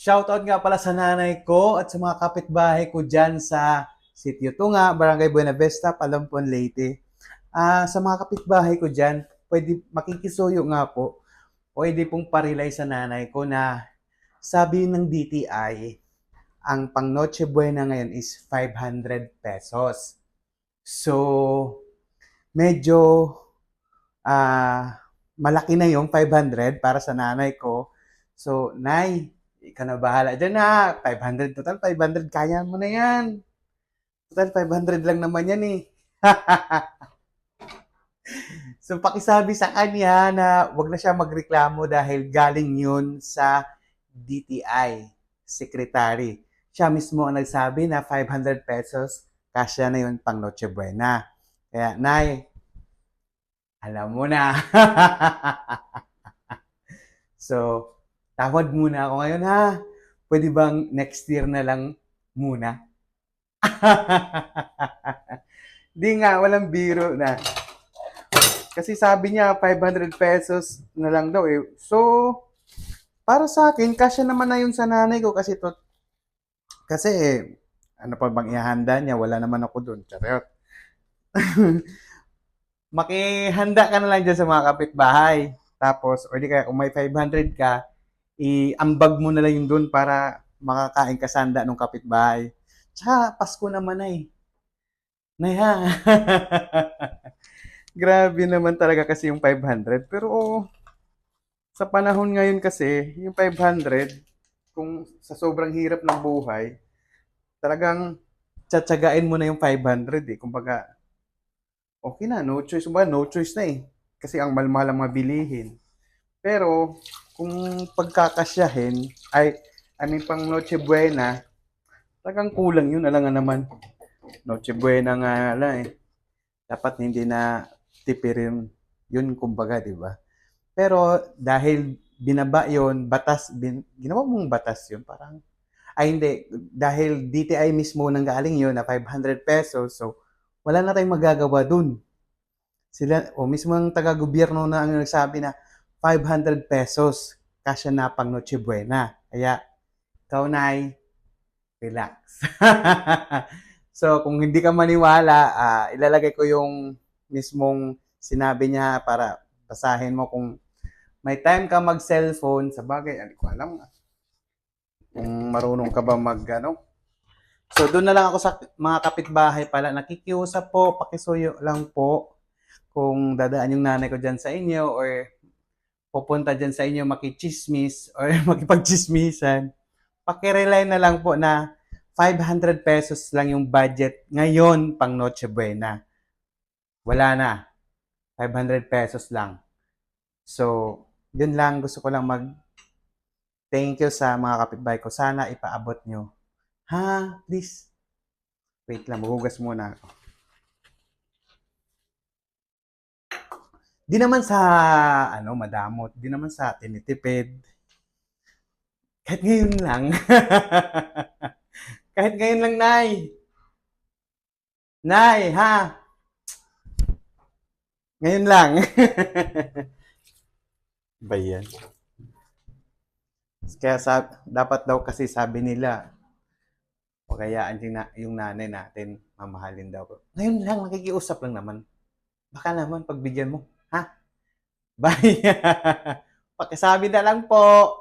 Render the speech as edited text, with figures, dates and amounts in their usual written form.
Shoutout nga pala sa nanay ko at sa mga kapitbahay ko dyan sa Sitio Tunga, Barangay Buenavista, Palampon, Leyte. Sa mga kapitbahay ko dyan, pwede makikisuyo nga po, pwede pong parilay sa nanay ko na sabi ng DTI, ang pang Noche Buena ngayon is 500 pesos. So, medyo malaki na yung 500 para sa nanay ko. So, Nay, ikaw na bahala dyan na. 500, total 500, kaya mo na yan. Total 500 lang naman yan eh. So, pakisabi sa kanya na wag na siya magreklamo dahil galing yun sa DTI, secretary. Siya mismo ang nagsabi na 500 pesos, kasya na yun pang Noche Buena. Kaya, Nay, alam mo na. So, tawad muna ako ngayon ha. Pwede bang next year na lang muna? Di nga, walang biro na. Kasi sabi niya, 500 pesos na lang daw eh. So, para sa akin, kasya naman na yun sa nanay ko kasi ano pa bang ihanda niya? Wala naman ako doon. Charot. Makihanda ka na lang dyan sa mga kapitbahay. Tapos, o di kaya kung may 500 ka, iambag mo na lang yung doon para makakain ka sanda ng kapitbahay. Tsaka, Pasko naman na eh. Nay ha. Grabe naman talaga kasi yung 500. Pero sa panahon ngayon kasi, yung 500, kung sa sobrang hirap ng buhay, talagang tsatsagain mo na yung 500 eh. Kumbaga, okay na, no choice. Kumbaga, no choice na eh. Kasi ang mahal-mahal ang mabilihin. Pero, kung pagkakasyahin, I mean, pang Noche Buena, talagang kulang yun. Alam nga naman, Noche Buena nga lang eh. Dapat hindi na tipirin yun, kumbaga, di ba? Pero dahil binaba yon ginawa mong batas yun, parang, ay hindi, dahil DTI mismo nang galing yun na 500 pesos, so wala na tayong magagawa dun. Sila, o mismo ang taga-gobyerno na ang nagsabi na 500 pesos, kasya na pang Noche Buena. Kaya, ikaw na relax. So, kung hindi ka maniwala, ilalagay ko yung mismong sinabi niya para basahin mo kung may time ka mag-cellphone. Sa bagay, hindi ko alam kung marunong ka ba mag. So, doon na lang ako sa mga kapitbahay pala. Nakikiusap po, pakisuyo lang po kung dadaan yung nanay ko dyan sa inyo or pupunta dyan sa inyo makichismis or makipagchismisan. Pakirely na lang po na 500 pesos lang yung budget ngayon pang Noche Buena. Wala na. 500 pesos lang. So, yun lang. Gusto ko lang thank you sa mga kapitbahay ko. Sana ipaabot nyo. Ha? Please. Wait lang. Maghugas muna ako. Di naman sa, madamot. Di naman sa tinitipid. Kahit ngayon lang. Kahit ngayon lang, Nay. Nay, ha? Ngayon lang. Ba yan? Kaya dapat daw kasi sabi nila, pagayaan yung nanay natin, mamahalin daw. Ngayon lang, nakikiusap lang naman. Baka naman, pagbigyan mo. Ha? Bye! Pakisabi na lang po.